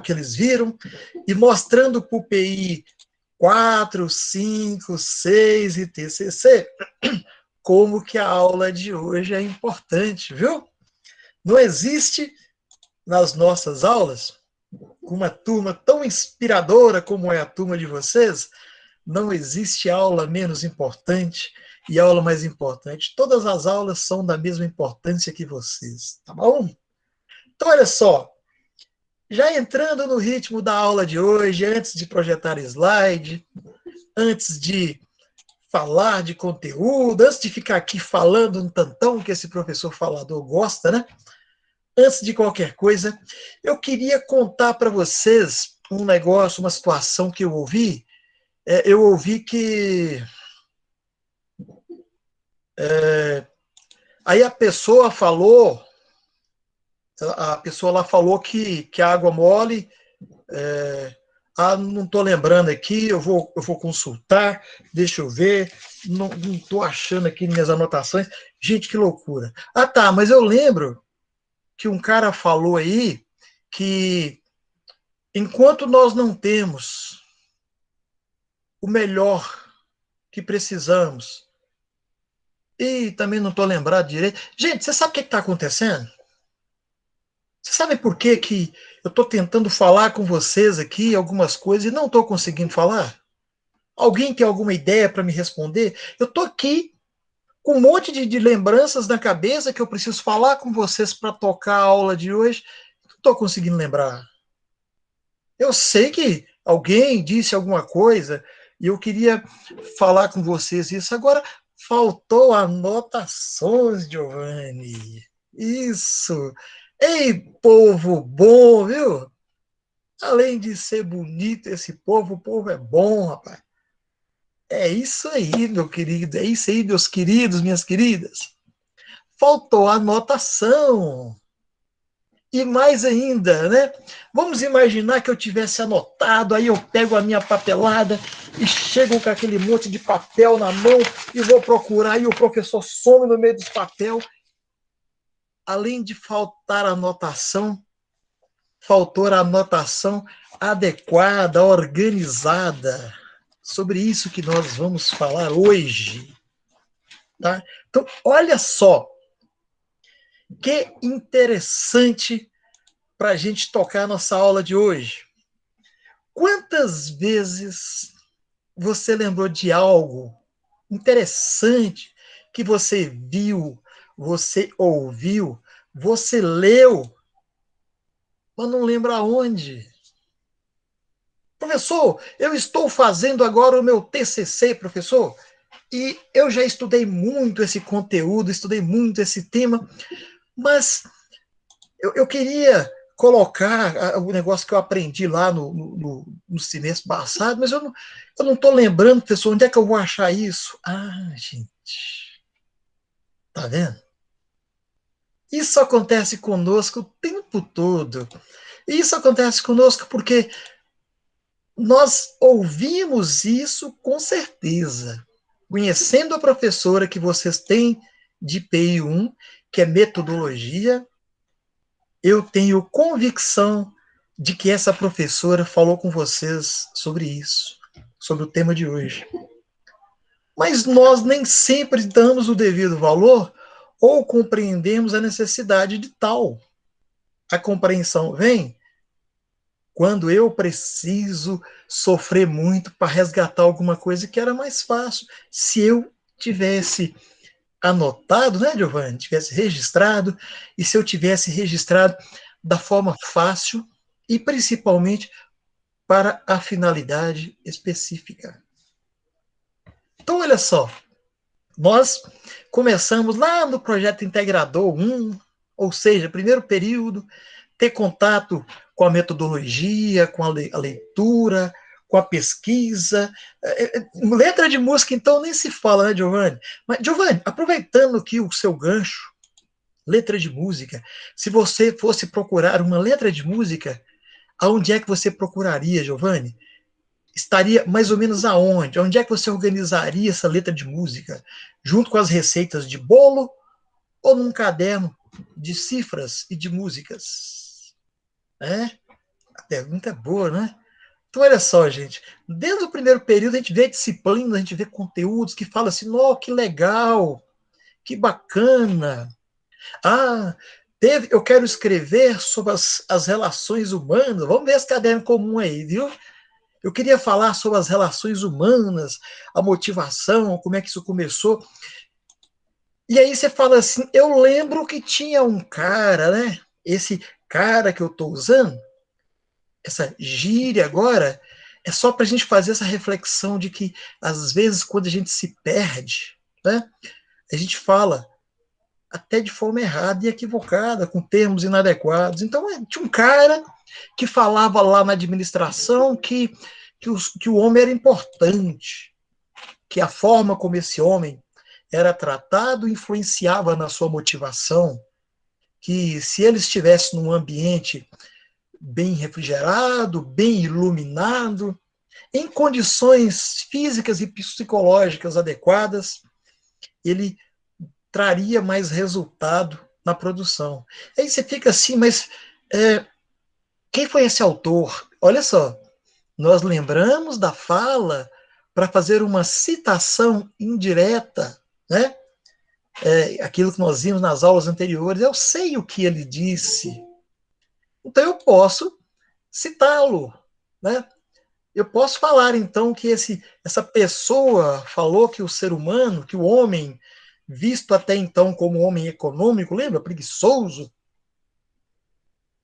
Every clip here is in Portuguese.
que eles viram e mostrando para o PI 4, 5, 6 e TCC como que a aula de hoje é importante, viu? Não existe nas nossas aulas, uma turma tão inspiradora como é a turma de vocês, não existe aula menos importante e aula mais importante. Todas as aulas são da mesma importância que vocês, tá bom? Então, olha só, já entrando no ritmo da aula de hoje, antes de projetar slide, antes de falar de conteúdo, antes de ficar aqui falando um tantão que esse professor falador gosta, né? Antes de qualquer coisa, eu queria contar para vocês um negócio, uma situação que eu ouvi. Eu ouvi que aí a pessoa lá falou que a água mole, não estou lembrando aqui, eu vou consultar, deixa eu ver, não estou achando aqui minhas anotações. Gente, que loucura. Ah, tá, mas eu lembro que um cara falou aí que enquanto nós não temos o melhor que precisamos, e também não estou lembrado direito. Gente, você sabe o que está acontecendo? Você sabe por que eu estou tentando falar com vocês aqui algumas coisas e não estou conseguindo falar? Alguém tem alguma ideia para me responder? Eu estou aqui com um monte de lembranças na cabeça que eu preciso falar com vocês para tocar a aula de hoje. Não estou conseguindo lembrar. Eu sei que alguém disse alguma coisa e eu queria falar com vocês isso. Agora, faltou anotações, Giovanni. Isso. Ei, povo bom, viu? Além de ser bonito esse povo, o povo é bom, rapaz. É isso aí, meu querido. É isso aí, meus queridos, minhas queridas. Faltou anotação. E mais ainda, né? Vamos imaginar que eu tivesse anotado, aí eu pego a minha papelada e chego com aquele monte de papel na mão e vou procurar, e o professor some no meio dos papéis. Além de faltar anotação, faltou a anotação adequada, organizada. Sobre isso que nós vamos falar hoje. Tá? Então, olha só, que interessante para a gente tocar a nossa aula de hoje. Quantas vezes você lembrou de algo interessante que você viu, você ouviu, você leu, mas não lembra aonde? Professor, eu estou fazendo agora o meu TCC, professor, e eu já estudei muito esse conteúdo, estudei muito esse tema, mas eu queria colocar o negócio que eu aprendi lá no semestre passado, mas eu não estou lembrando, professor, onde é que eu vou achar isso? Ah, gente, tá vendo? Isso acontece conosco o tempo todo. E isso acontece conosco porque nós ouvimos isso com certeza. Conhecendo a professora que vocês têm de PI1, que é metodologia, eu tenho convicção de que essa professora falou com vocês sobre isso, sobre o tema de hoje. Mas nós nem sempre damos o devido valor ou compreendemos a necessidade de tal. A compreensão vem quando eu preciso sofrer muito para resgatar alguma coisa que era mais fácil. Se eu tivesse anotado, né, Giovanni? Tivesse registrado, e se eu tivesse registrado da forma fácil e principalmente para a finalidade específica. Então, olha só, nós começamos lá no projeto Integrador 1, ou seja, primeiro período, ter contato com a metodologia, com a leitura, com a pesquisa. Letra de música, então, nem se fala, né, Giovanni? Mas, Giovanni, aproveitando aqui o seu gancho, letra de música, se você fosse procurar uma letra de música, aonde é que você procuraria, Giovanni? Estaria mais ou menos aonde? Onde é que você organizaria essa letra de música? Junto com as receitas de bolo ou num caderno de cifras e de músicas? É? A pergunta é boa, né? Então, olha só, gente. Desde o primeiro período, a gente vê disciplinas, a gente vê conteúdos que falam assim, oh, que legal, que bacana. Ah, eu quero escrever sobre as relações humanas. Vamos ver esse caderno comum aí, viu? Eu queria falar sobre as relações humanas, a motivação, como é que isso começou. E aí você fala assim, eu lembro que tinha um cara, né? Esse cara que eu estou usando, essa gíria agora, é só para a gente fazer essa reflexão de que, às vezes, quando a gente se perde, né? A gente fala até de forma errada e equivocada, com termos inadequados. Então, tinha um cara que falava lá na administração que o homem era importante, que a forma como esse homem era tratado influenciava na sua motivação, que se ele estivesse num ambiente bem refrigerado, bem iluminado, em condições físicas e psicológicas adequadas, ele traria mais resultado na produção. Aí você fica assim, mas quem foi esse autor? Olha só, nós lembramos da fala para fazer uma citação indireta, né? Aquilo que nós vimos nas aulas anteriores, eu sei o que ele disse, então eu posso citá-lo, né? Eu posso falar então que essa pessoa falou que o ser humano, que o homem, visto até então como homem econômico, lembra, preguiçoso,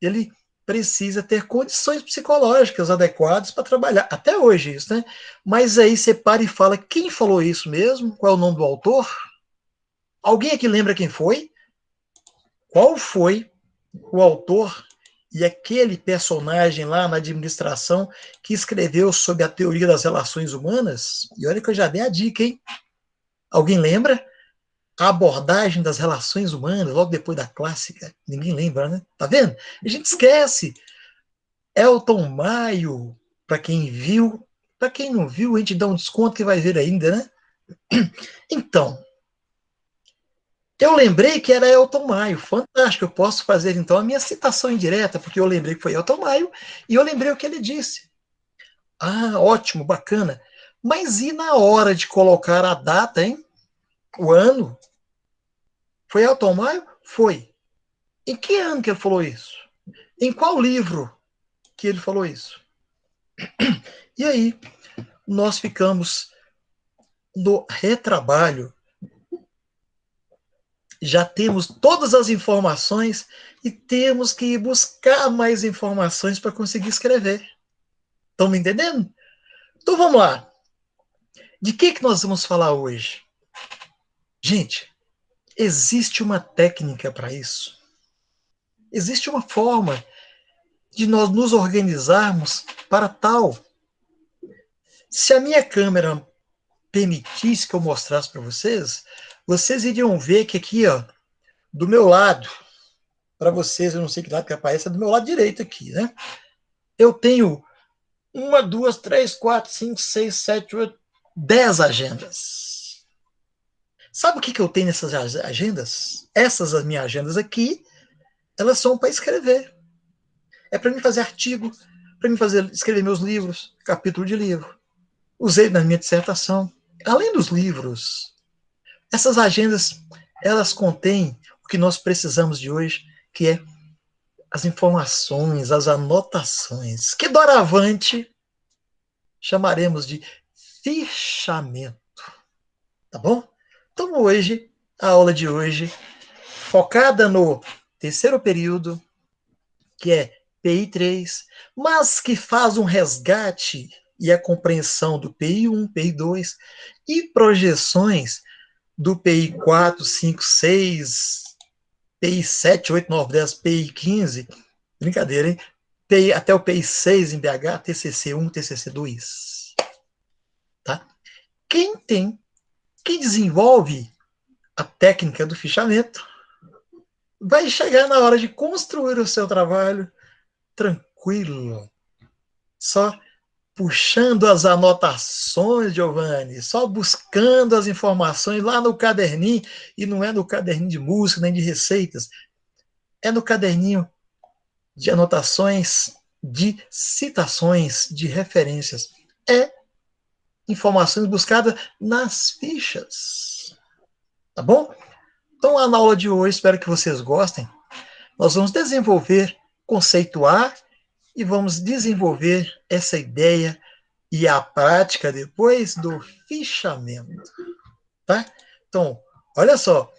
ele precisa ter condições psicológicas adequadas para trabalhar. Até hoje isso, né? Mas aí você para e fala, quem falou isso mesmo? Qual é o nome do autor? Alguém aqui lembra quem foi? Qual foi o autor e aquele personagem lá na administração que escreveu sobre a teoria das relações humanas? E olha que eu já dei a dica, hein? Alguém lembra? A abordagem das relações humanas, logo depois da clássica. Ninguém lembra, né? Tá vendo? A gente esquece. Elton Maio, para quem viu. Para quem não viu, a gente dá um desconto que vai ver ainda, né? Então, eu lembrei que era Elton Maio, fantástico. Eu posso fazer então a minha citação indireta, porque eu lembrei que foi Elton Maio e eu lembrei o que ele disse. Ah, ótimo, bacana. Mas e na hora de colocar a data, hein? O ano? Foi Elton Maio? Foi. Em que ano que ele falou isso? Em qual livro que ele falou isso? E aí, nós ficamos no retrabalho. Já temos todas as informações e temos que ir buscar mais informações para conseguir escrever. Estão me entendendo? Então vamos lá. De que nós vamos falar hoje? Gente, existe uma técnica para isso. Existe uma forma de nós nos organizarmos para tal. Se a minha câmera permitisse que eu mostrasse para vocês, vocês iriam ver que aqui, ó, do meu lado, para vocês, eu não sei que lado que aparece, é do meu lado direito aqui, né? Eu tenho 10 agendas. Sabe o que eu tenho nessas agendas? Essas, as minhas agendas aqui, elas são para escrever. É para mim fazer artigo, para mim escrever meus livros, capítulo de livro. Usei na minha dissertação. Além dos livros, essas agendas, elas contêm o que nós precisamos de hoje, que é as informações, as anotações, que doravante chamaremos de fichamento. Tá bom? Então, hoje, a aula de hoje, focada no terceiro período, que é PI3, mas que faz um resgate e a compreensão do PI1, PI2 e projeções do PI4, 5, 6, PI7, 8, 9, 10, PI15. Brincadeira, hein? Até o PI6 em BH, TCC1, TCC2. Tá? Quem desenvolve a técnica do fichamento vai chegar na hora de construir o seu trabalho tranquilo, só puxando as anotações, Giovanni, só buscando as informações lá no caderninho, e não é no caderninho de música nem de receitas, é no caderninho de anotações de citações, de referências. É informações buscadas nas fichas. Tá bom? Então, na aula de hoje, espero que vocês gostem. Nós vamos desenvolver, conceituar e vamos desenvolver essa ideia e a prática depois do fichamento. Tá? Então, olha só.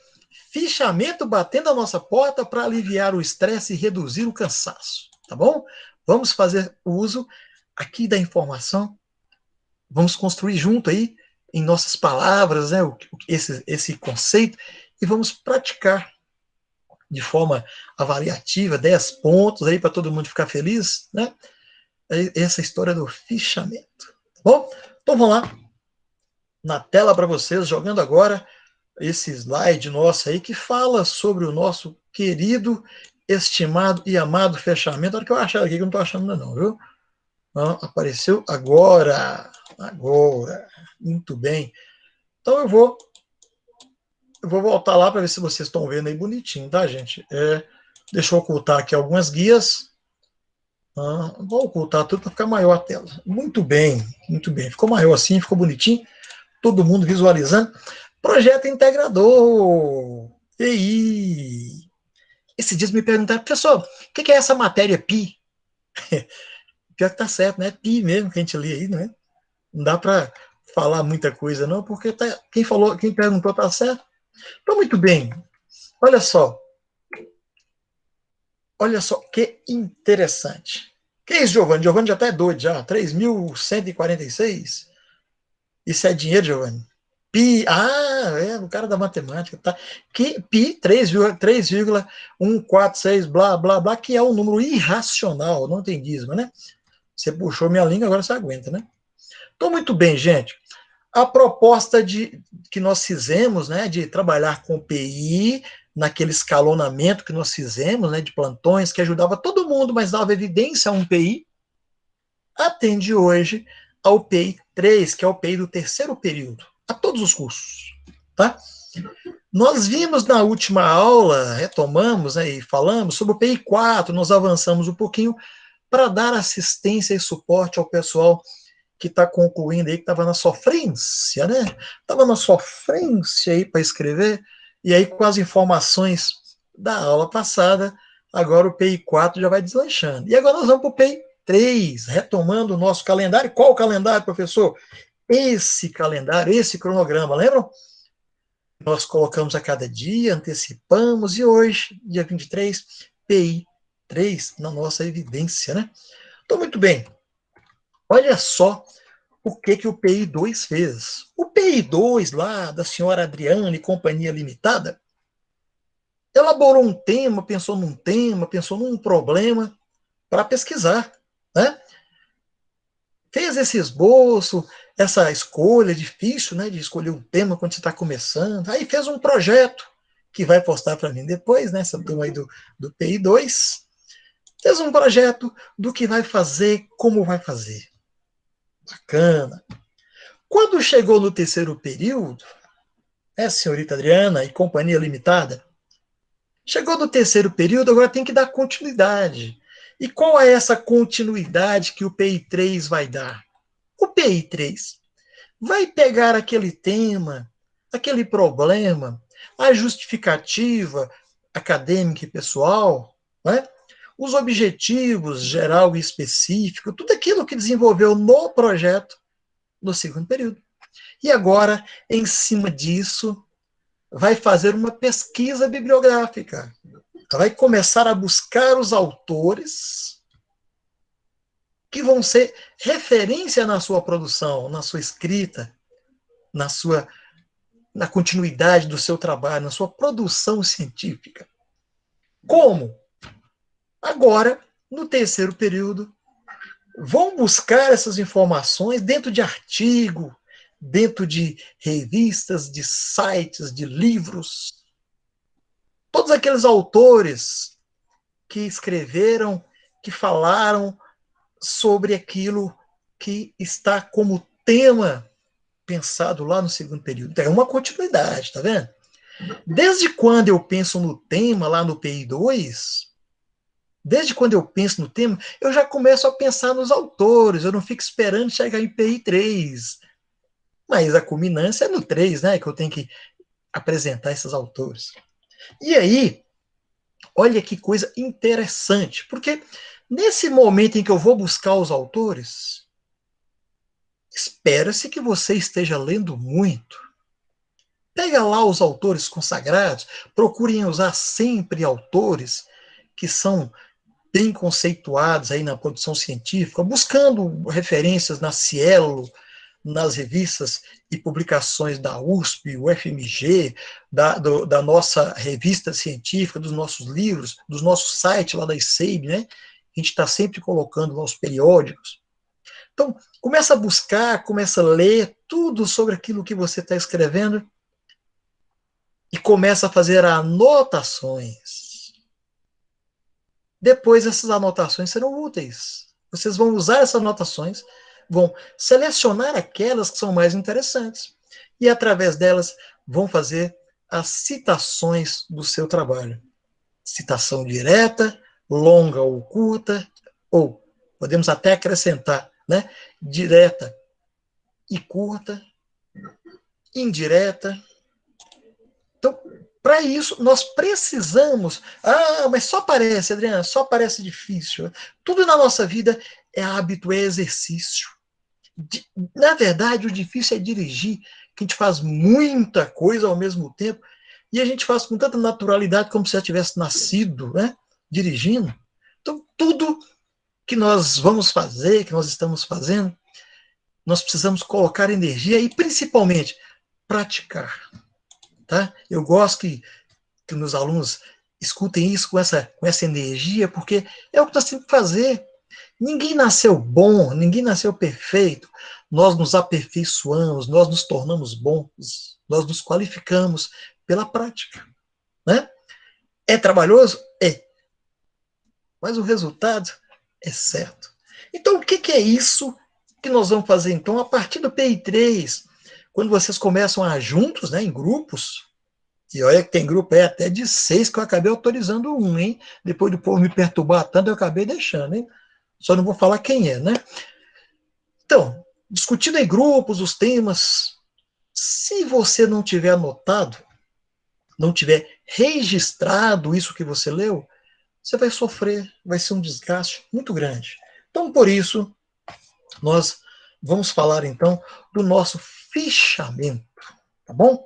Fichamento batendo a nossa porta para aliviar o estresse e reduzir o cansaço. Tá bom? Vamos fazer uso aqui da informação. Vamos construir junto aí, em nossas palavras, né, esse conceito, e vamos praticar de forma avaliativa, 10 pontos aí para todo mundo ficar feliz, né? Essa história do fichamento. Tá bom? Então vamos lá. Na tela para vocês, jogando agora esse slide nosso aí que fala sobre o nosso querido, estimado e amado fechamento. Olha que eu achar aqui que eu não estou achando ainda não, viu? Apareceu agora. Agora. Muito bem. Então eu vou voltar lá para ver se vocês estão vendo aí bonitinho, tá, gente? Deixa eu ocultar aqui algumas guias. Vou ocultar tudo para ficar maior a tela. Muito bem, muito bem. Ficou maior assim, ficou bonitinho. Todo mundo visualizando. Projeto integrador. EI. Esses dias me perguntaram, professor, o que é essa matéria PI? Pior que tá certo, né? PI mesmo que a gente lê aí, não é? Não dá para falar muita coisa, não, porque quem perguntou tá certo. Então, muito bem. Olha só. Olha só que interessante. Que é isso, Giovanni? Giovanni já está doido já. 3.146. Isso é dinheiro, Giovanni? Pi. O cara da matemática. Tá? Pi 3,146, blá, blá, blá, que é um número irracional, não tem dízimo, né? Você puxou minha língua, agora você aguenta, né? Então, muito bem, gente. A proposta que nós fizemos, né, de trabalhar com PI, naquele escalonamento que nós fizemos, né, de plantões, que ajudava todo mundo, mas dava evidência a um PI, atende hoje ao PI 3, que é o PI do terceiro período, a todos os cursos. Tá? Nós vimos na última aula, retomamos, né, e falamos sobre o PI 4, nós avançamos um pouquinho para dar assistência e suporte ao pessoal que está concluindo aí, que estava na sofrência, né? Estava na sofrência aí para escrever, e aí com as informações da aula passada, agora o PI 4 já vai deslanchando. E agora nós vamos para o PI 3, retomando o nosso calendário. Qual o calendário, professor? Esse calendário, esse cronograma, lembram? Nós colocamos a cada dia, antecipamos, e hoje, dia 23, PI 3 na nossa evidência, né? Então, muito bem. Olha só o que o PI2 fez. O PI2 lá, da senhora Adriana e Companhia Limitada, elaborou um tema, pensou num problema para pesquisar, né? Fez esse esboço, essa escolha difícil, né, de escolher um tema quando você está começando. Aí fez um projeto, que vai postar para mim depois, né, essa turma aí do PI2. Fez um projeto do que vai fazer, como vai fazer. Bacana. Quando chegou no terceiro período, senhorita Adriana e Companhia Limitada, chegou no terceiro período, agora tem que dar continuidade. E qual é essa continuidade que o PI3 vai dar? O PI3 vai pegar aquele tema, aquele problema, a justificativa acadêmica e pessoal, né? Os objetivos geral e específico, tudo aquilo que desenvolveu no projeto no segundo período. E agora, em cima disso, vai fazer uma pesquisa bibliográfica. Vai começar a buscar os autores que vão ser referência na sua produção, na sua escrita, na continuidade do seu trabalho, na sua produção científica. Como? Agora, no terceiro período, vão buscar essas informações dentro de artigo, dentro de revistas, de sites, de livros. Todos aqueles autores que escreveram, que falaram sobre aquilo que está como tema pensado lá no segundo período. É uma continuidade, tá vendo? Desde quando eu penso no tema lá no PI2, Desde quando eu penso no tema, eu já começo a pensar nos autores, eu não fico esperando chegar em PI 3. Mas a culminância é no 3, né? Que eu tenho que apresentar esses autores. E aí, olha que coisa interessante, porque nesse momento em que eu vou buscar os autores, espera-se que você esteja lendo muito. Pega lá os autores consagrados, procurem usar sempre autores que são bem conceituados aí na produção científica, buscando referências na Cielo, nas revistas e publicações da USP, UFMG, da nossa revista científica, dos nossos livros, dos nossos sites lá da ICEIB, né? A gente está sempre colocando lá os periódicos. Então, começa a buscar, começa a ler tudo sobre aquilo que você está escrevendo e começa a fazer anotações. Depois, essas anotações serão úteis. Vocês vão usar essas anotações, vão selecionar aquelas que são mais interessantes e, através delas, vão fazer as citações do seu trabalho. Citação direta, longa ou curta, ou podemos até acrescentar, né? Direta e curta, indireta. Então, para isso, nós precisamos. Ah, mas só parece, Adriana, só parece difícil. Tudo na nossa vida é hábito, é exercício. Na verdade, o difícil é dirigir, que a gente faz muita coisa ao mesmo tempo e a gente faz com tanta naturalidade como se já tivesse nascido, né, dirigindo. Então, tudo que nós vamos fazer, que nós estamos fazendo, nós precisamos colocar energia e, principalmente, praticar. Tá? Eu gosto que meus alunos escutem isso com essa energia, porque é o que nós temos que fazer. Ninguém nasceu bom, ninguém nasceu perfeito. Nós nos aperfeiçoamos, nós nos tornamos bons, nós nos qualificamos pela prática. Né? É trabalhoso? É. Mas o resultado é certo. Então, o que é isso que nós vamos fazer, então, a partir do PI3, quando vocês começam a juntos, né, em grupos, e olha que tem grupo aí até de 6 que eu acabei autorizando um, hein? Depois do povo me perturbar tanto, eu acabei deixando, hein? Só não vou falar quem é, né? Então, discutindo em grupos os temas, se você não tiver anotado, não tiver registrado isso que você leu, você vai sofrer, vai ser um desgaste muito grande. Então, por isso, nós vamos falar então do nosso fichamento, tá bom?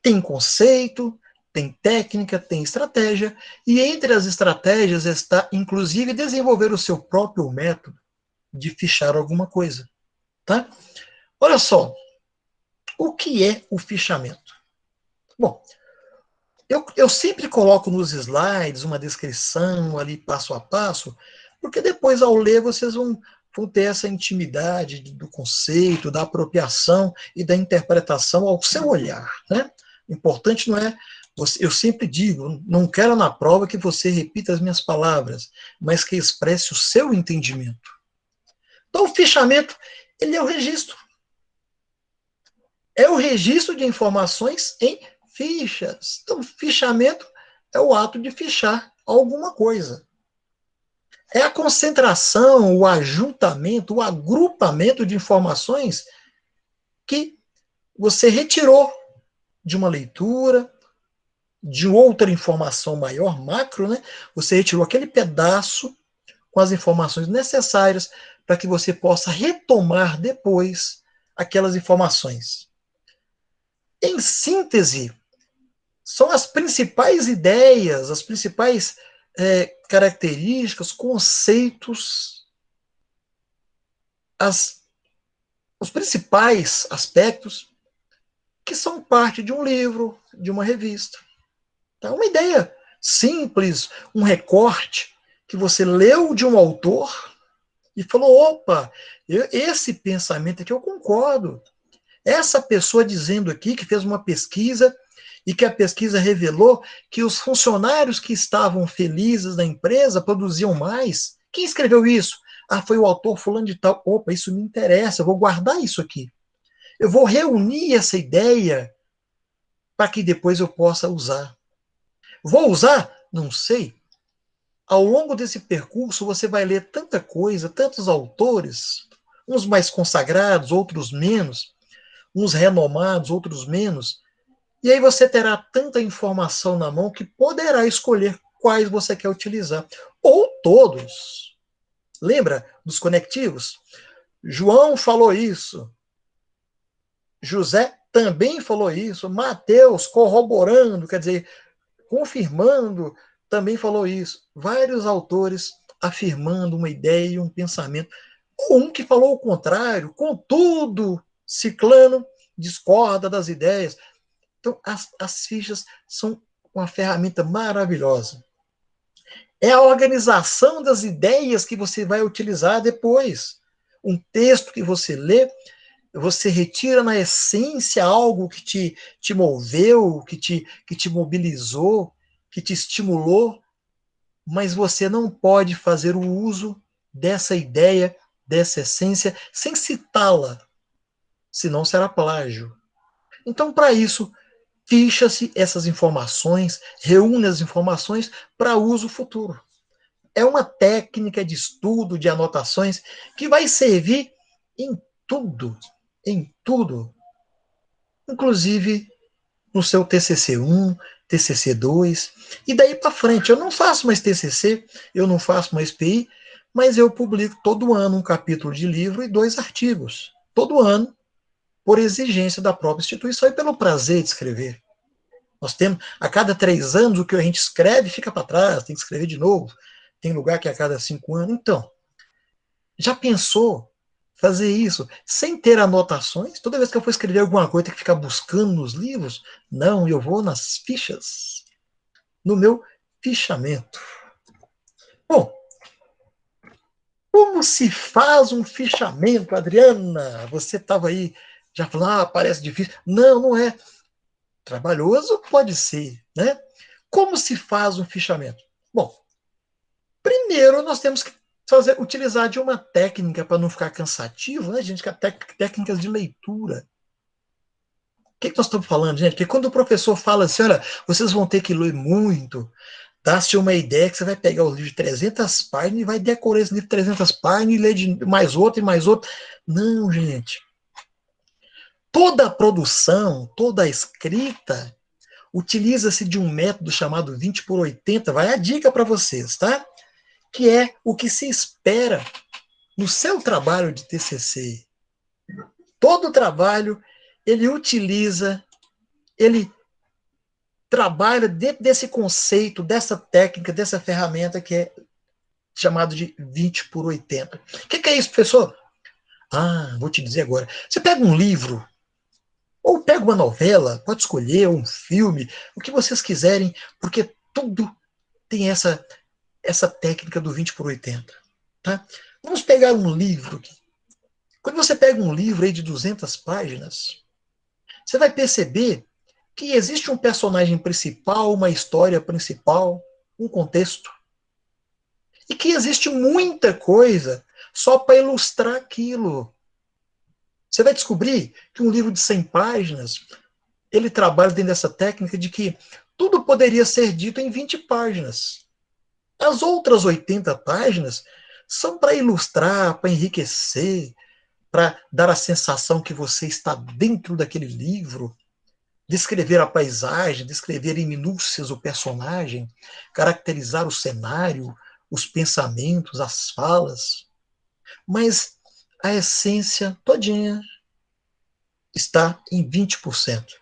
Tem conceito, tem técnica, tem estratégia, e entre as estratégias está, inclusive, desenvolver o seu próprio método de fichar alguma coisa, tá? Olha só, o que é o fichamento? Bom, eu sempre coloco nos slides uma descrição ali passo a passo, porque depois, ao ler, vocês vão ter essa intimidade do conceito, da apropriação e da interpretação ao seu olhar, né? O importante não é, eu sempre digo, não quero na prova que você repita as minhas palavras, mas que expresse o seu entendimento. Então, o fichamento, ele é o registro. É o registro de informações em fichas. Então, fichamento é o ato de fichar alguma coisa. É a concentração, o ajuntamento, o agrupamento de informações que você retirou de uma leitura, de outra informação maior, macro, né? Você retirou aquele pedaço com as informações necessárias para que você possa retomar depois aquelas informações. Em síntese, são as principais ideias, as principais características, conceitos, os principais aspectos que são parte de um livro, de uma revista. Tá? Uma ideia simples, um recorte que você leu de um autor e falou, opa, esse pensamento aqui eu concordo. Essa pessoa dizendo aqui que fez uma pesquisa e que a pesquisa revelou que os funcionários que estavam felizes na empresa produziam mais. Quem escreveu isso? Ah, foi o autor fulano de tal. Opa, isso me interessa, eu vou guardar isso aqui. Eu vou reunir essa ideia para que depois eu possa usar. Vou usar? Não sei. ao longo desse percurso, você vai ler tanta coisa, tantos autores, uns mais consagrados, outros menos, uns renomados, outros menos, e aí você terá tanta informação na mão que poderá escolher quais você quer utilizar. Ou todos. Lembra dos conectivos? João falou isso. José também falou isso. Mateus, corroborando, quer dizer, confirmando, também falou isso. Vários autores afirmando uma ideia e um pensamento. Um que falou o contrário. Contudo, Ciclano discorda das ideias. Então, as fichas são uma ferramenta maravilhosa. É a organização das ideias que você vai utilizar depois. Um texto que você lê, você retira na essência algo que te moveu, que te mobilizou, que te estimulou, mas você não pode fazer o uso dessa ideia, dessa essência, sem citá-la, senão será plágio. Então, para isso, ficha-se essas informações, reúne as informações para uso futuro. É uma técnica de estudo, de anotações, que vai servir em tudo, em tudo. Inclusive no seu TCC1, TCC2, e daí para frente. Eu não faço mais TCC, eu não faço mais PI, mas eu publico todo ano um capítulo de livro e 2 artigos. Todo ano, por exigência da própria instituição e pelo prazer de escrever. Nós temos, a cada 3 anos, o que a gente escreve fica para trás, tem que escrever de novo. Tem lugar que é a cada 5 anos. Então, já pensou fazer isso sem ter anotações? Toda vez que eu for escrever alguma coisa, tem que ficar buscando nos livros? Não, eu vou nas fichas, no meu fichamento. Bom, como se faz um fichamento, Adriana? Você estava aí já falando, parece difícil. Não, não é. Trabalhoso pode ser, né? Como se faz um fichamento? Bom, primeiro nós temos que utilizar de uma técnica para não ficar cansativo, né, gente? Que é técnicas de leitura. O que nós estamos falando, gente? Porque quando o professor fala assim, olha, vocês vão ter que ler muito, dá-se uma ideia que você vai pegar o livro de 300 páginas e vai decorar esse livro de 300 páginas e ler de mais outro e mais outro. Não, gente. Toda a produção, toda a escrita, utiliza-se de um método chamado 20 por 80. Vai a dica para vocês, tá? Que é o que se espera no seu trabalho de TCC. Todo trabalho, ele utiliza, ele trabalha dentro desse conceito, dessa técnica, dessa ferramenta que é chamado de 20 por 80. O que é isso, professor? Vou te dizer agora. Você pega um livro, ou pega uma novela, pode escolher, um filme, o que vocês quiserem, porque tudo tem essa técnica do 20 por 80. Tá? Vamos pegar um livro aqui. Quando você pega um livro aí de 200 páginas, você vai perceber que existe um personagem principal, uma história principal, um contexto, e que existe muita coisa só para ilustrar aquilo. Você vai descobrir que um livro de 100 páginas, ele trabalha dentro dessa técnica de que tudo poderia ser dito em 20 páginas. As outras 80 páginas são para ilustrar, para enriquecer, para dar a sensação que você está dentro daquele livro, descrever a paisagem, descrever em minúcias o personagem, caracterizar o cenário, os pensamentos, as falas. Mas a essência todinha está em 20%.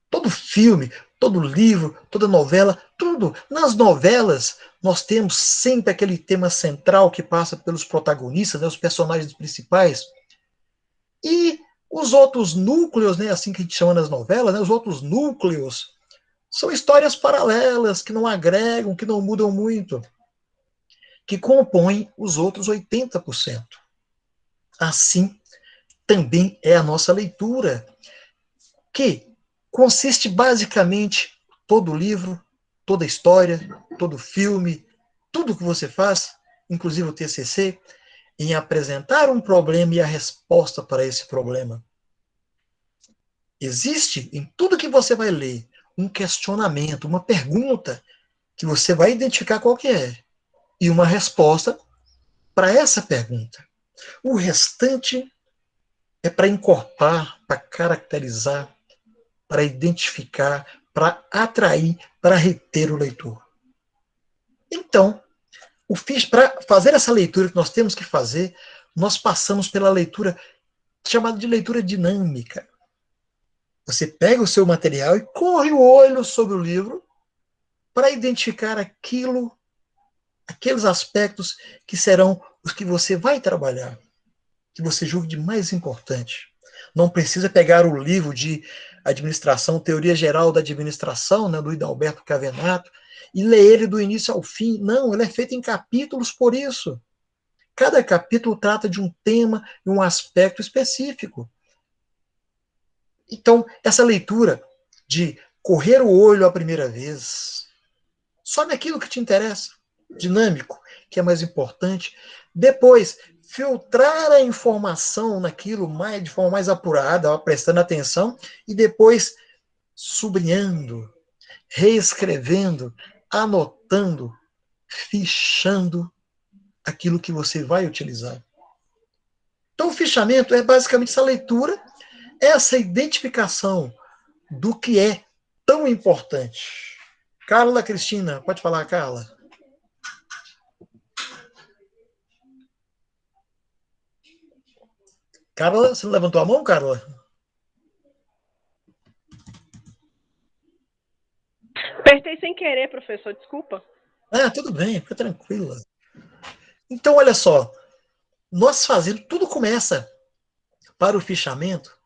Todo filme, todo livro, toda novela, tudo. Nas novelas, nós temos sempre aquele tema central que passa pelos protagonistas, né, os personagens principais. E os outros núcleos, né, assim que a gente chama nas novelas, né, os outros núcleos, são histórias paralelas, que não agregam, que não mudam muito, que compõem os outros 80%. Assim, também é a nossa leitura, que consiste basicamente todo livro, toda história, todo filme, tudo que você faz, inclusive o TCC, em apresentar um problema e a resposta para esse problema. Existe em tudo que você vai ler um questionamento, uma pergunta que você vai identificar qual que é, e uma resposta para essa pergunta. O restante é para encorpar, para caracterizar, para identificar, para atrair, para reter o leitor. Então, para fazer essa leitura que nós temos que fazer, nós passamos pela leitura chamada de leitura dinâmica. Você pega o seu material e corre o olho sobre o livro para identificar aqueles aspectos que serão os que você vai trabalhar, que você julgue de mais importante. Não precisa pegar o livro de administração, Teoria Geral da Administração, né, do Hidalberto Cavenato, e ler ele do início ao fim. Não, ele é feito em capítulos por isso. Cada capítulo trata de um tema e um aspecto específico. Então, essa leitura de correr o olho a primeira vez, só naquilo que te interessa, dinâmico, que é mais importante. Depois, filtrar a informação naquilo de forma mais apurada, prestando atenção, e depois sublinhando, reescrevendo, anotando, fichando aquilo que você vai utilizar. Então, o fichamento é basicamente essa leitura, essa identificação do que é tão importante. Carla Cristina, pode falar, Carla. Carla, você não levantou a mão, Carla? Apertei sem querer, professor, desculpa. Ah, tudo bem, fica tranquila. Então, olha só, nós fazendo, tudo começa para o fichamento,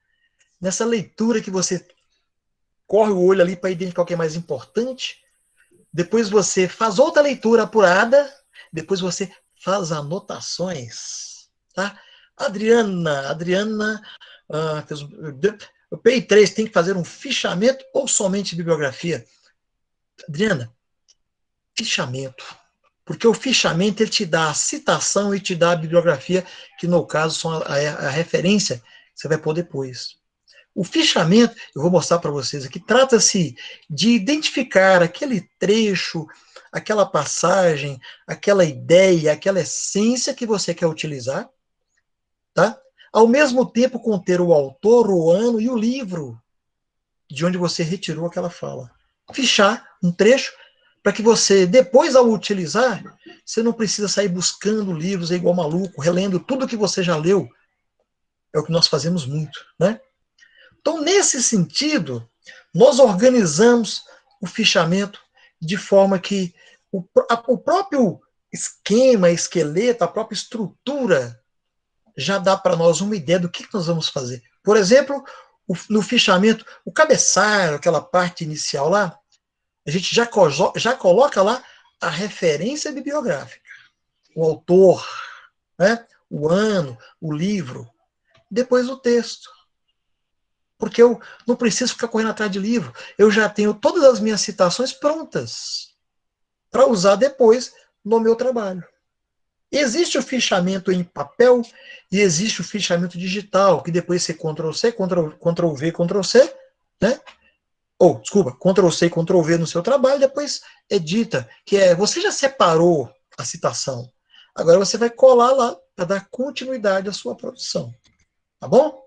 nessa leitura que você corre o olho ali para identificar o que é mais importante, depois você faz outra leitura apurada, depois você faz anotações, tá? Adriana, fez, o PI3 tem que fazer um fichamento ou somente bibliografia? Adriana, fichamento. Porque o fichamento ele te dá a citação e te dá a bibliografia, que no caso são a referência que você vai pôr depois. O fichamento, eu vou mostrar para vocês aqui, trata-se de identificar aquele trecho, aquela passagem, aquela ideia, aquela essência que você quer utilizar, tá? Ao mesmo tempo conter o autor, o ano e o livro de onde você retirou aquela fala. Fichar um trecho para que você, depois, ao utilizar, você não precisa sair buscando livros igual maluco, relendo tudo que você já leu. É o que nós fazemos muito, né? Então, nesse sentido, nós organizamos o fichamento de forma que o próprio esquema, esqueleto, a própria estrutura já dá para nós uma ideia do que nós vamos fazer. Por exemplo, no fichamento, o cabeçalho, aquela parte inicial lá, a gente já coloca lá a referência bibliográfica, o autor, né? O ano, o livro, depois o texto. Porque eu não preciso ficar correndo atrás de livro. Eu já tenho todas as minhas citações prontas para usar depois no meu trabalho. Existe o fichamento em papel e existe o fichamento digital, que depois você Ctrl+C, Ctrl+V, Ctrl+C, né? Ou, desculpa, Ctrl+C, Ctrl+V no seu trabalho, depois edita, que é, você já separou a citação. Agora você vai colar lá para dar continuidade à sua produção. Tá bom?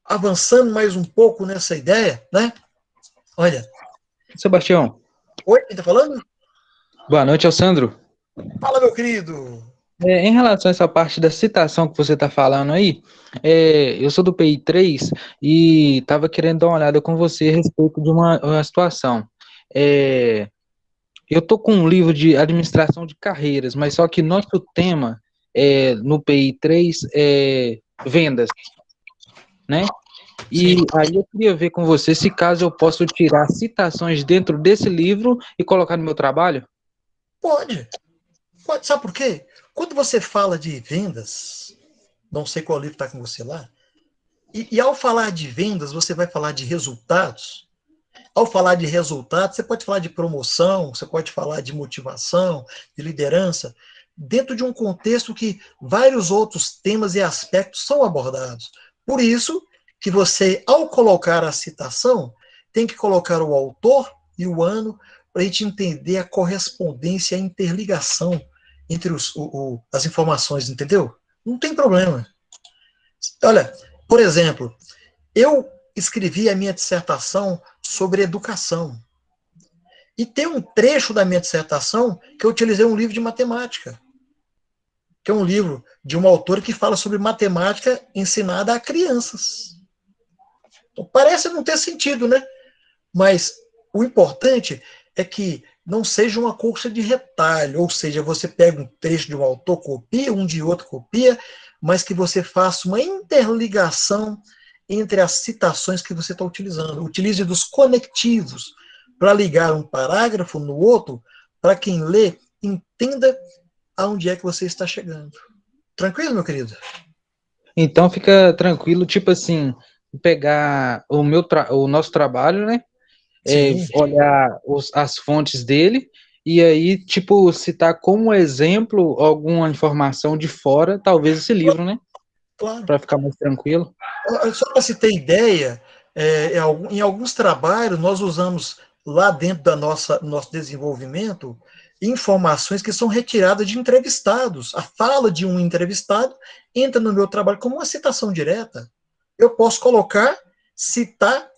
Avançando mais um pouco nessa ideia, né? Olha. Sebastião. Oi, quem tá falando? Boa noite, é o Sandro. Fala, meu querido. Em relação a essa parte da citação que você está falando aí, eu sou do PI3 e estava querendo dar uma olhada com você a respeito de uma situação. Eu estou com um livro de administração de carreiras, mas só que nosso tema no PI3 é vendas, né? E aí eu queria ver com você se caso eu posso tirar citações dentro desse livro e colocar no meu trabalho. Pode. Pode. Sabe por quê? Quando você fala de vendas, não sei qual livro está com você lá, e ao falar de vendas, você vai falar de resultados. Ao falar de resultados, você pode falar de promoção, você pode falar de motivação, de liderança, dentro de um contexto que vários outros temas e aspectos são abordados. Por isso que você, ao colocar a citação, tem que colocar o autor e o ano para a gente entender a correspondência, a interligação entre as informações, entendeu? Não tem problema. Olha, por exemplo, eu escrevi a minha dissertação sobre educação. E tem um trecho da minha dissertação que eu utilizei um livro de matemática, que é um livro de uma autora que fala sobre matemática ensinada a crianças. Então, parece não ter sentido, né? Mas o importante é que não seja uma colcha de retalho, ou seja, você pega um trecho de um autor, copia, um de outro copia, mas que você faça uma interligação entre as citações que você está utilizando. Utilize dos conectivos para ligar um parágrafo no outro, para quem lê entenda aonde é que você está chegando. Tranquilo, meu querido? Então fica tranquilo, tipo assim, pegar o nosso trabalho, né? Sim, Olhar as fontes dele e aí, tipo, citar como exemplo alguma informação de fora, talvez esse livro, né? claro. Para ficar mais tranquilo. Só para se ter ideia, em alguns trabalhos nós usamos lá dentro da nosso desenvolvimento informações que são retiradas de entrevistados. A fala de um entrevistado entra no meu trabalho como uma citação direta. Eu posso citar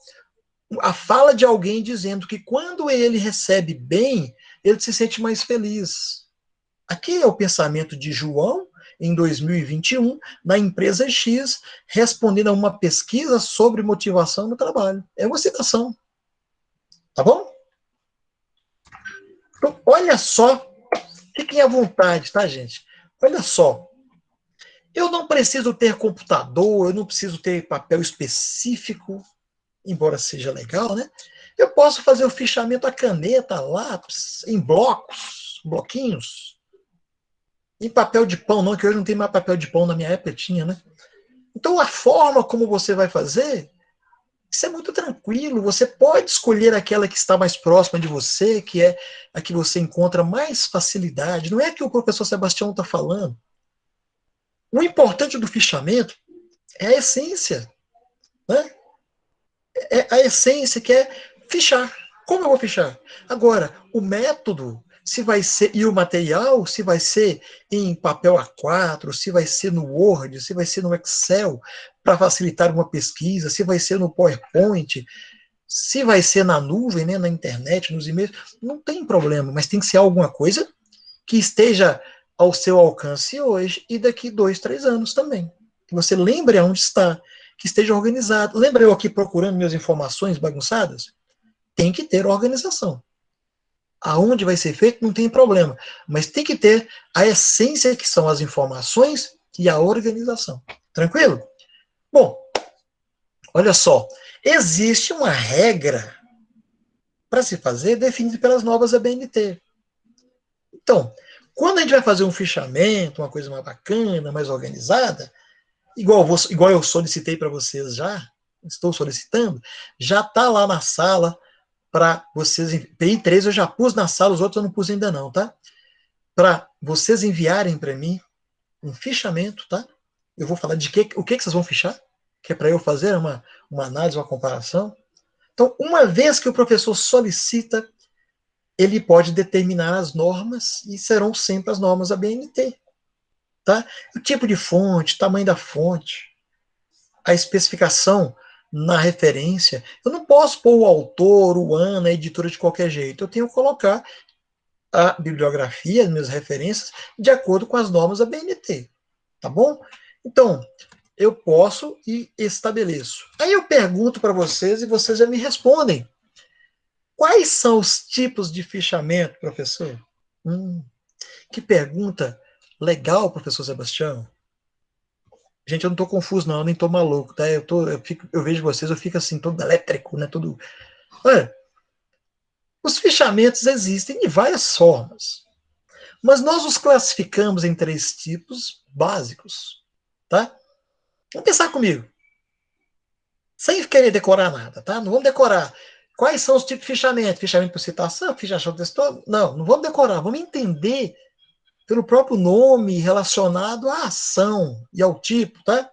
a fala de alguém dizendo que quando ele recebe bem, ele se sente mais feliz. Aqui é o pensamento de João, em 2021, na empresa X, respondendo a uma pesquisa sobre motivação no trabalho. É uma citação. Tá bom? Então, olha só, fiquem à vontade, tá, gente? Olha só. Eu não preciso ter computador, eu não preciso ter papel específico, embora seja legal, né? Eu posso fazer o fichamento a caneta, a lápis, em blocos, bloquinhos. Em papel de pão, não, que hoje não tem mais papel de pão, na minha época tinha, né? Então, a forma como você vai fazer, isso é muito tranquilo. Você pode escolher aquela que está mais próxima de você, que é a que você encontra mais facilidade. Não é que o professor Sebastião está falando. O importante do fichamento é a essência, né? É a essência que é fichar. Como eu vou fichar? Agora, o método, se vai ser, e o material, se vai ser em papel A4, se vai ser no Word, se vai ser no Excel, para facilitar uma pesquisa, se vai ser no PowerPoint, se vai ser na nuvem, né, na internet, nos e-mails, não tem problema, mas tem que ser alguma coisa que esteja ao seu alcance hoje e daqui 2, 3 anos também. Que você lembre aonde está, que esteja organizado. Lembra eu aqui procurando minhas informações bagunçadas? Tem que ter organização. Aonde vai ser feito não tem problema, mas tem que ter a essência que são as informações e a organização. Tranquilo? Bom, olha só, existe uma regra para se fazer definida pelas novas ABNT. Então, quando a gente vai fazer um fichamento, uma coisa mais bacana, mais organizada, igual eu solicitei para vocês já, estou solicitando, já está lá na sala para vocês. PI3 eu já pus na sala, os outros eu não pus ainda não, tá? Para vocês enviarem para mim um fichamento, tá? Eu vou falar o que vocês vão fichar, que é para eu fazer uma análise, uma comparação. Então, uma vez que o professor solicita, ele pode determinar as normas e serão sempre as normas ABNT. Tá? O tipo de fonte, tamanho da fonte, a especificação na referência. Eu não posso pôr o autor, o ano, a editora de qualquer jeito. Eu tenho que colocar a bibliografia, as minhas referências, de acordo com as normas ABNT. Tá bom? Então, eu posso e estabeleço. Aí eu pergunto para vocês e vocês já me respondem. Quais são os tipos de fichamento, professor? Que pergunta legal, professor Sebastião. Gente, eu não estou confuso, não, eu nem estou maluco, tá? Eu vejo vocês, eu fico assim, todo elétrico, né? Todo. Olha, os fichamentos existem de várias formas, mas nós os classificamos em 3 tipos básicos, tá? Vamos pensar comigo, sem querer decorar nada, tá? Não vamos decorar. Quais são os tipos de fichamento? Fichamento por citação, fichamento textual? Não vamos decorar, vamos entender pelo próprio nome relacionado à ação e ao tipo, tá?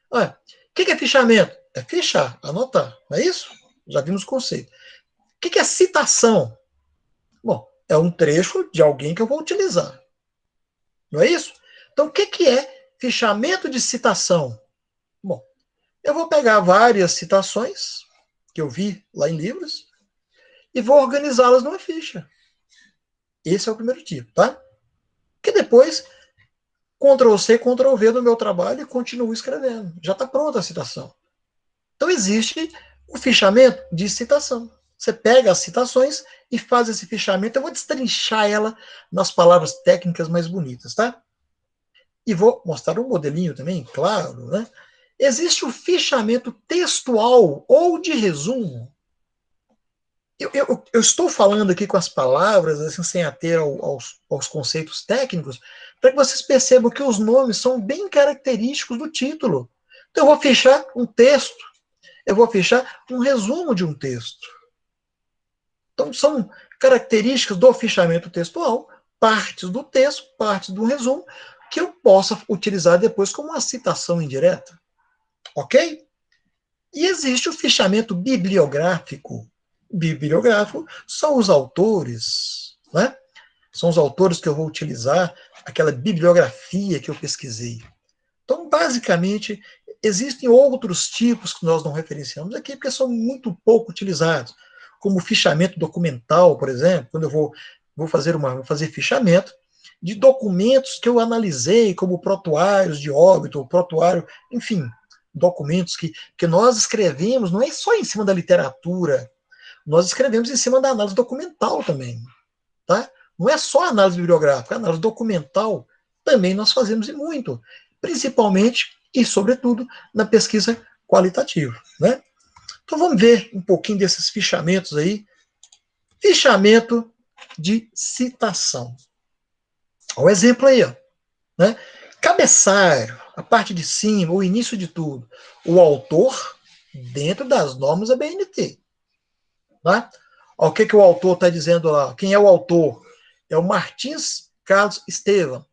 Olha, o que é fichamento? É fichar, anotar, não é isso? Já vimos o conceito. O que é citação? Bom, é um trecho de alguém que eu vou utilizar. Não é isso? Então, o que é fichamento de citação? Bom, eu vou pegar várias citações que eu vi lá em livros e vou organizá-las numa ficha. Esse é o primeiro tipo, tá? Que depois, Ctrl+C, Ctrl+V no meu trabalho e continuo escrevendo. Já está pronta a citação. Então, existe o fichamento de citação. Você pega as citações e faz esse fichamento. Eu vou destrinchar ela nas palavras técnicas mais bonitas, tá? E vou mostrar um modelinho também, claro, né? Existe o fichamento textual ou de resumo. Eu estou falando aqui com as palavras, assim, sem ater aos conceitos técnicos, para que vocês percebam que os nomes são bem característicos do título. Então, eu vou fechar um texto, eu vou fechar um resumo de um texto. Então, são características do fichamento textual, partes do texto, partes do resumo, que eu possa utilizar depois como uma citação indireta. Ok? E existe o fichamento bibliográfico. Bibliográfico são os autores, né? São os autores que eu vou utilizar, aquela bibliografia que eu pesquisei. Então, basicamente, existem outros tipos que nós não referenciamos aqui, porque são muito pouco utilizados, como o fichamento documental, por exemplo, quando eu vou fazer fichamento de documentos que eu analisei, como protuários de óbito, protuário, enfim, documentos que nós escrevemos, não é só em cima da literatura, nós escrevemos em cima da análise documental também, tá? Não é só análise bibliográfica, análise documental também nós fazemos e muito, principalmente e sobretudo na pesquisa qualitativa, né? Então vamos ver um pouquinho desses fichamentos aí. Fichamento de citação. Olha o exemplo aí, ó, né? Cabeçalho, a parte de cima, o início de tudo. O autor dentro das normas da BNT. Tá? O que o autor está dizendo lá? Quem é o autor? É o Martins Carlos Estevam.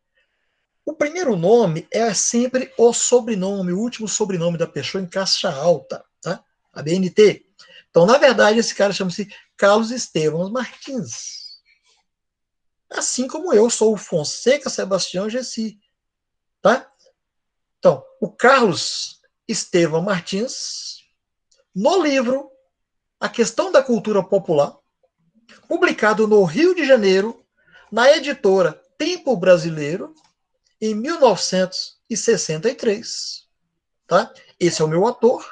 O primeiro nome é sempre o sobrenome, o último sobrenome da pessoa em caixa alta, tá? A BNT. Então, na verdade, esse cara chama-se Carlos Estevam Martins. Assim como eu sou o Fonseca Sebastião Gessi, tá? Então, o Carlos Estevam Martins, no livro A Questão da Cultura Popular, publicado no Rio de Janeiro, na editora Tempo Brasileiro, em 1963. Tá? Esse é o meu autor.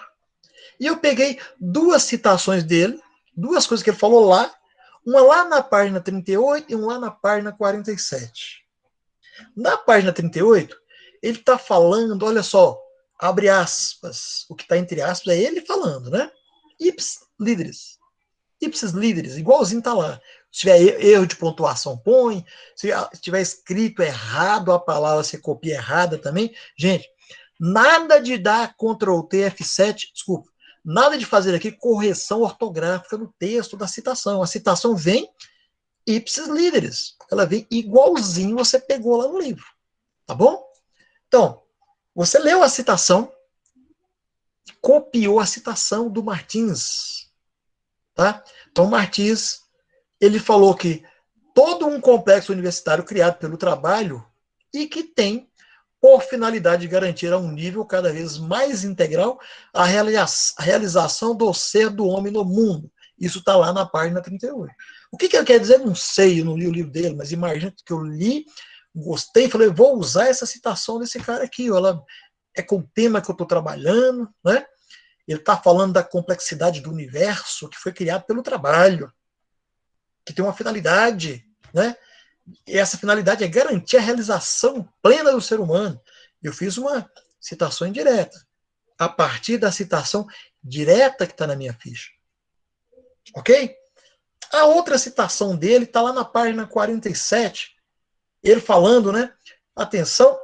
E eu peguei duas citações dele, duas coisas que ele falou lá, uma lá na página 38 e uma lá na página 47. Na página 38, ele está falando, olha só, abre aspas, o que está entre aspas é ele falando, né? Ipsis líderes. Ipsis líderes, igualzinho está lá. Se tiver erro de pontuação, põe. Se tiver escrito errado a palavra, você copia errada também. Gente, nada de dar Ctrl+T, F7, desculpa, nada de fazer aqui correção ortográfica no texto da citação. A citação vem ipsis líderes. Ela vem igualzinho você pegou lá no livro. Tá bom? Então, você leu a citação, copiou a citação do Martins. Tá? Então, Martins, ele falou que todo um complexo universitário criado pelo trabalho e que tem por finalidade de garantir a um nível cada vez mais integral a realização do ser do homem no mundo. Isso está lá na página 38. O que ele quer dizer? Não sei, eu não li o livro dele, mas imagina que eu li, gostei, falei, vou usar essa citação desse cara aqui. Ela é com o tema que eu estou trabalhando, né? Ele está falando da complexidade do universo que foi criado pelo trabalho, que tem uma finalidade, né? E essa finalidade é garantir a realização plena do ser humano. Eu fiz uma citação indireta, a partir da citação direta que está na minha ficha. Ok? A outra citação dele está lá na página 47, ele falando, né? Atenção,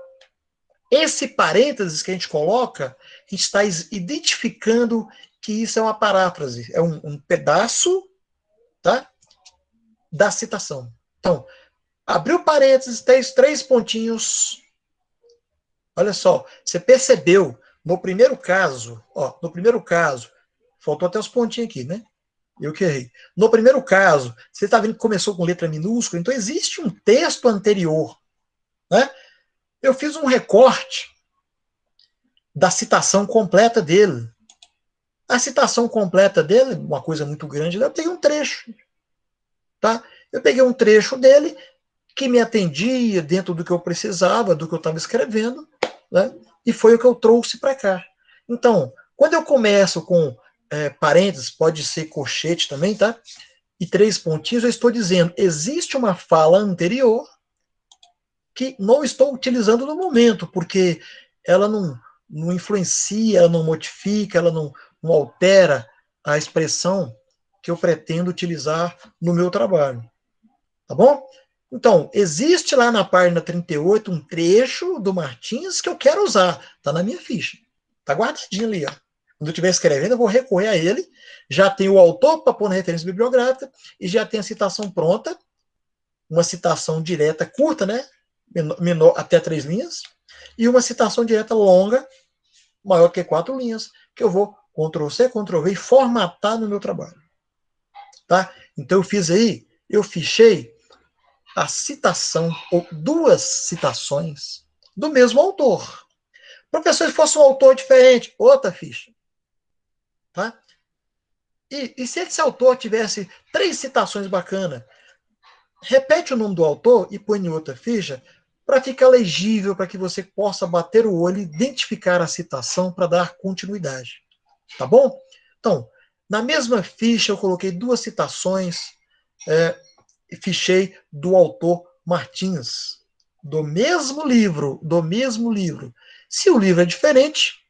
esse parênteses que a gente coloca, a gente está identificando que isso é uma paráfrase, é um pedaço, tá? Da citação. Então, abriu parênteses, tem 3 pontinhos. Olha só, você percebeu, no primeiro caso, faltou até os pontinhos aqui, né? Eu que errei. No primeiro caso, você está vendo que começou com letra minúscula, então existe um texto anterior, né? Eu fiz um recorte da citação completa dele. A citação completa dele, uma coisa muito grande, eu peguei um trecho, tá? Eu peguei um trecho dele que me atendia dentro do que eu precisava, do que eu estava escrevendo, né? E foi o que eu trouxe para cá. Então, quando eu começo com parênteses, pode ser colchete também, tá? E 3 pontinhos, eu estou dizendo, existe uma fala anterior que não estou utilizando no momento, porque ela não influencia, ela não modifica, ela não altera a expressão que eu pretendo utilizar no meu trabalho. Tá bom? Então, existe lá na página 38 um trecho do Martins que eu quero usar. Está na minha ficha. Está guardadinho ali. Ó. Quando eu estiver escrevendo, eu vou recorrer a ele. Já tem o autor para pôr na referência bibliográfica e já tem a citação pronta. Uma citação direta curta, né? Menor, até 3 linhas. E uma citação direta longa, maior que 4 linhas, que eu vou Ctrl+C, Ctrl+V e formatar no meu trabalho. Tá? Então, eu fiz aí, eu fichei a citação, ou 2 citações, do mesmo autor. Professor, se fosse um autor diferente, outra ficha. Tá? E se esse autor tivesse 3 citações bacanas, repete o nome do autor e põe em outra ficha, para ficar legível, para que você possa bater o olho e identificar a citação para dar continuidade. Tá bom? Então, na mesma ficha eu coloquei 2 citações, fichei do autor Martins, do mesmo livro. Se o livro é diferente,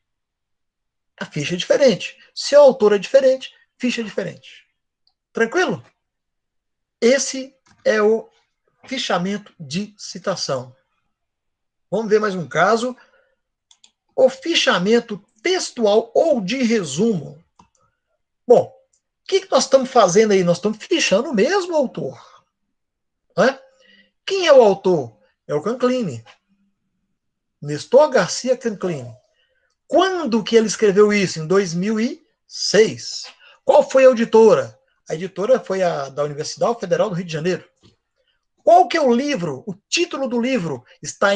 a ficha é diferente. Se o autor é diferente, ficha é diferente. Tranquilo? Esse é o fichamento de citação. Vamos ver mais um caso. O fichamento textual ou de resumo. Bom, o que nós estamos fazendo aí? Nós estamos fichando o mesmo autor. Né? Quem é o autor? É o Canclini. Nestor Garcia Canclini. Quando que ele escreveu isso? Em 2006. Qual foi a editora? A editora foi a da Universidade Federal do Rio de Janeiro. Qual que é o livro? O título do livro está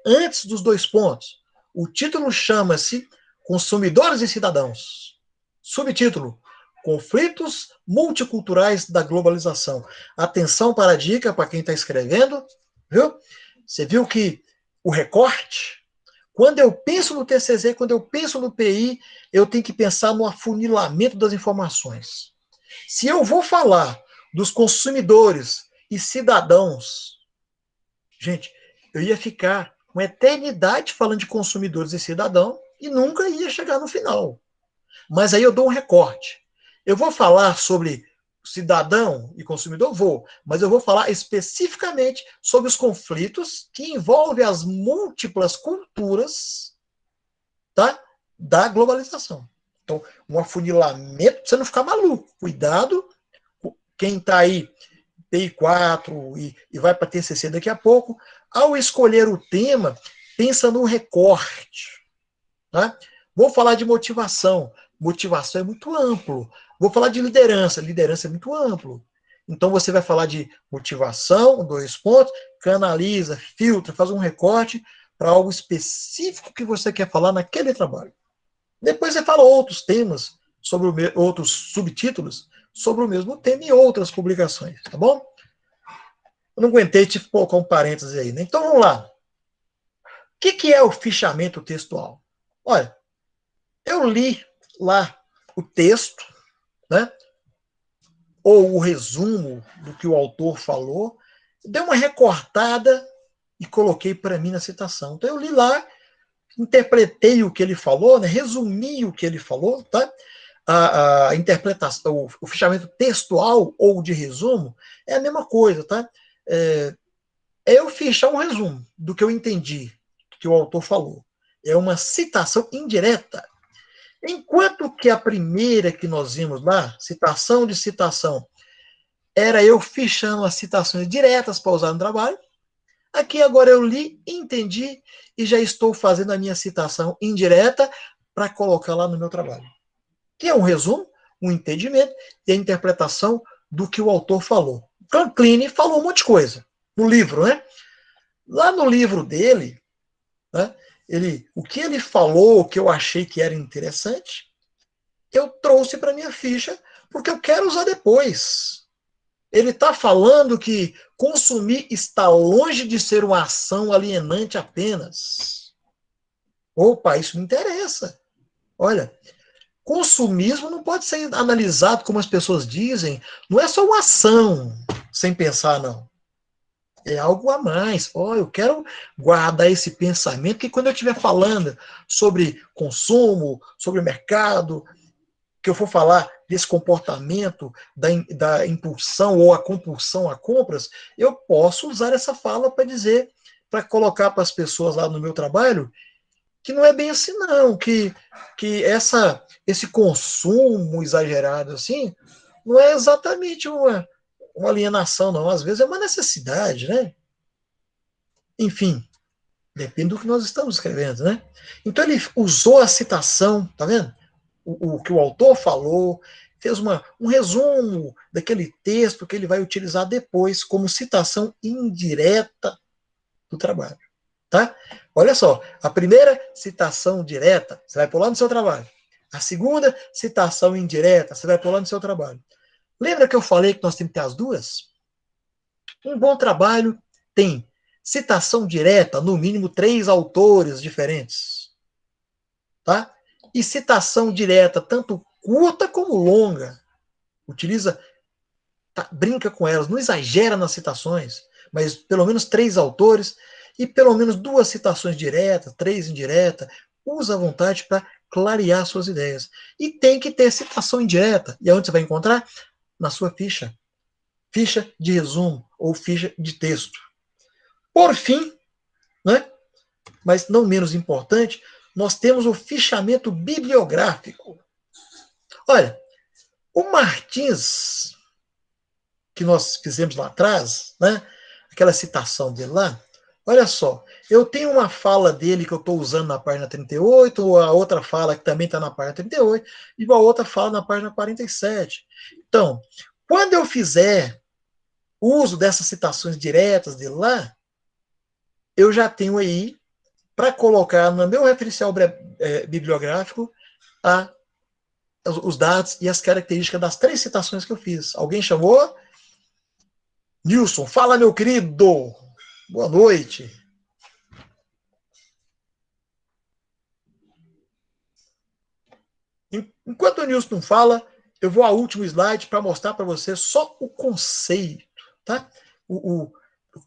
antes dos 2 pontos. O título chama-se Consumidores e Cidadãos. Subtítulo: Conflitos multiculturais da globalização. Atenção para a dica para quem está escrevendo, viu? Você viu que o recorte, quando eu penso no TCZ, quando eu penso no PI, eu tenho que pensar no afunilamento das informações. Se eu vou falar dos consumidores e cidadãos, gente, eu ia ficar uma eternidade falando de consumidores e cidadãos e nunca ia chegar no final. Mas aí eu dou um recorte. Eu vou falar sobre cidadão e consumidor? Vou. Mas eu vou falar especificamente sobre os conflitos que envolvem as múltiplas culturas, tá, da globalização. Então, um afunilamento, pra você não ficar maluco. Cuidado, quem está aí, PI4 e vai para TCC daqui a pouco, ao escolher o tema, pensa no recorte. Tá? Vou falar de motivação. Motivação é muito amplo. Vou falar de liderança. Liderança é muito amplo. Então você vai falar de motivação, 2 pontos, canaliza, filtra, faz um recorte para algo específico que você quer falar naquele trabalho. Depois você fala outros temas, sobre outros subtítulos, sobre o mesmo tema e outras publicações, tá bom? Eu não aguentei te colocar um parênteses aí, né? Então vamos lá. O que é o fichamento textual? Olha, eu li lá o texto, né? Ou o resumo do que o autor falou, dei uma recortada e coloquei para mim na citação. Então eu li lá, interpretei o que ele falou, né? Resumi o que ele falou, tá? A interpretação, o fichamento textual ou de resumo é a mesma coisa, tá? É eu fichar um resumo do que eu entendi, do que o autor falou. É uma citação indireta. Enquanto que a primeira que nós vimos lá, citação de citação, era eu fichando as citações diretas para usar no trabalho, aqui agora eu li, entendi e já estou fazendo a minha citação indireta para colocar lá no meu trabalho. Que é um resumo o entendimento e a interpretação do que o autor falou. Klein falou um monte de coisa no livro, né? Lá no livro dele, né, o que ele falou, que eu achei que era interessante, eu trouxe para minha ficha, porque eu quero usar depois. Ele está falando que consumir está longe de ser uma ação alienante apenas. Opa, isso me interessa. Olha, consumismo não pode ser analisado como as pessoas dizem, não é só uma ação sem pensar, não. É algo a mais. Eu quero guardar esse pensamento que quando eu estiver falando sobre consumo, sobre mercado, que eu for falar desse comportamento da impulsão ou a compulsão a compras, eu posso usar essa fala para dizer, para colocar para as pessoas lá no meu trabalho, que não é bem assim não, que esse consumo exagerado assim, não é exatamente uma alienação, não. Às vezes é uma necessidade, né? Enfim, depende do que nós estamos escrevendo, né? Então ele usou a citação, tá vendo? O que o autor falou, fez um resumo daquele texto que ele vai utilizar depois como citação indireta do trabalho, tá? Olha só, a primeira citação direta, você vai pular no seu trabalho. A segunda citação indireta, você vai pular no seu trabalho. Lembra que eu falei que nós temos que ter as duas? Um bom trabalho tem citação direta, no mínimo 3 autores diferentes. Tá? E citação direta, tanto curta como longa. Utiliza, brinca com elas, não exagera nas citações, mas pelo menos 3 autores e pelo menos 2 citações diretas, 3 indiretas. Usa à vontade para clarear suas ideias. E tem que ter citação indireta. E aonde você vai encontrar? Na sua ficha. Ficha de resumo ou ficha de texto. Por fim, né, mas não menos importante, nós temos o fichamento bibliográfico. Olha, o Martins, que nós fizemos lá atrás, né, aquela citação dele lá, olha só, eu tenho uma fala dele que eu estou usando na página 38, ou a outra fala que também está na página 38, e uma outra fala na página 47. Então, quando eu fizer uso dessas citações diretas dele lá, eu já tenho aí para colocar no meu referencial bibliográfico os dados e as características das 3 citações que eu fiz. Alguém chamou? Nilson, fala, meu querido. Boa noite. Enquanto o Nilson não fala, eu vou ao último slide para mostrar para você só o conceito, tá? O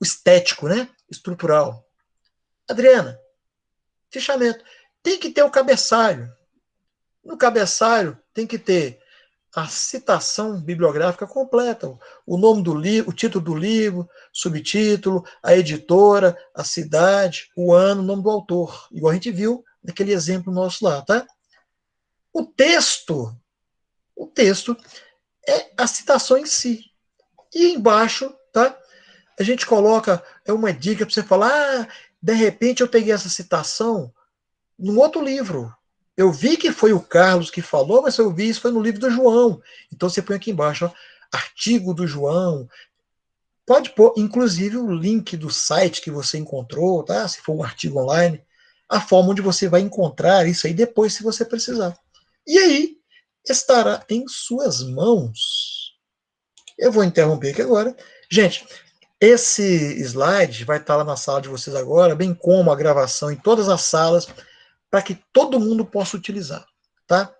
estético, né? Estrutural. Adriana, fichamento. Tem que ter o cabeçalho. No cabeçalho tem que ter a citação bibliográfica completa, o nome do livro, o título do livro, subtítulo, a editora, a cidade, o ano, o nome do autor, igual a gente viu naquele exemplo nosso lá, tá? O texto é a citação em si. E embaixo, tá? A gente coloca uma dica para você falar, de repente eu peguei essa citação num outro livro. Eu vi que foi o Carlos que falou, mas eu vi isso foi no livro do João. Então você põe aqui embaixo, ó, artigo do João. Pode pôr, inclusive, o link do site que você encontrou, tá? Se for um artigo online, a forma onde você vai encontrar isso aí depois, se você precisar. E aí, estará em suas mãos. Eu vou interromper aqui agora. Gente, esse slide vai estar lá na sala de vocês agora, bem como a gravação em todas as salas, para que todo mundo possa utilizar, tá?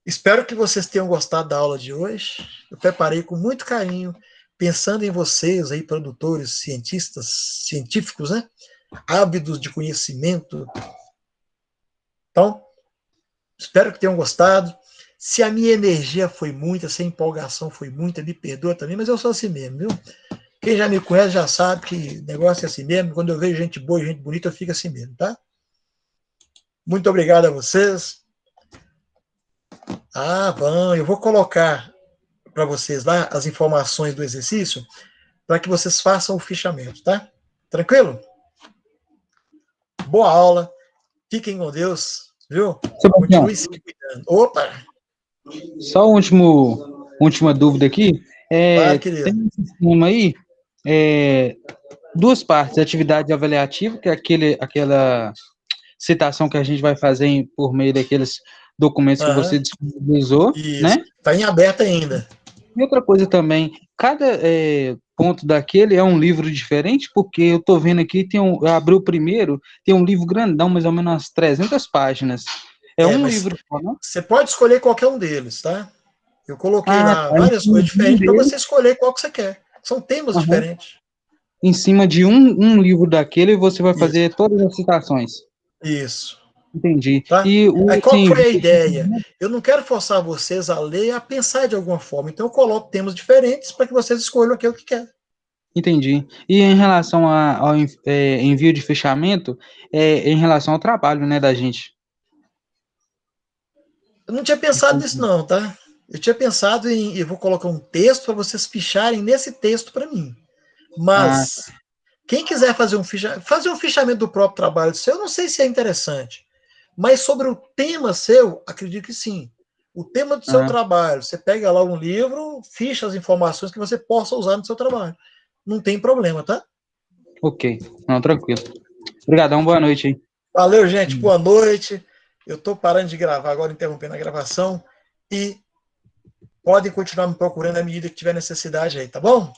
Espero que vocês tenham gostado da aula de hoje. Eu preparei com muito carinho, pensando em vocês aí, produtores, científicos, né? Ávidos de conhecimento. Então, espero que tenham gostado. Se a minha energia foi muita, se a empolgação foi muita, me perdoa também, mas eu sou assim mesmo, viu? Quem já me conhece já sabe que negócio é assim mesmo. Quando eu vejo gente boa e gente bonita, eu fico assim mesmo, tá? Muito obrigado a vocês. Bom, eu vou colocar para vocês lá as informações do exercício para que vocês façam o fichamento, tá? Tranquilo? Boa aula. Fiquem com Deus, viu? Sebastião, Continue se cuidando. Opa! Só última dúvida aqui. Claro, Tem querido. um sistema aí, é, duas partes, atividade avaliativa, que é aquela citação que a gente vai fazer por meio daqueles documentos que você Aham, disponibilizou, isso. né? Está em aberto ainda. E outra coisa também, cada ponto daquele é um livro diferente, porque eu tô vendo aqui, eu abri o primeiro, tem um livro grandão, mais ou menos umas 300 páginas. É um Mas livro só, né? você pode escolher qualquer um deles, tá? Eu coloquei Ah, lá tá. Em várias cima coisas de um diferentes para deles, você escolher qual que você quer. São temas aham. diferentes. Em cima de um livro daquele, você vai Isso, fazer todas as citações. isso. Entendi. Tá? E Aí o qual que assim, foi a ideia? Eu não quero forçar vocês a ler, a pensar de alguma forma. Então eu coloco temas diferentes para que vocês escolham aquilo que quer. entendi. E em relação ao envio de fechamento, em relação ao trabalho, né, da gente. Eu não tinha pensado nisso não, tá? Eu tinha pensado eu vou colocar um texto para vocês ficharem nesse texto para mim. Ah, Mas quem quiser fazer um fichamento do próprio trabalho seu, eu não sei se é interessante. Mas sobre o tema seu, acredito que sim. O tema do seu ah, trabalho, você pega lá um livro, ficha as informações que você possa usar no seu trabalho. Não tem problema, tá? ok. Não, tranquilo. Obrigadão, boa noite aí. Valeu, gente. Boa noite. Eu estou parando de gravar agora, interrompendo a gravação. E podem continuar me procurando à medida que tiver necessidade aí, tá bom?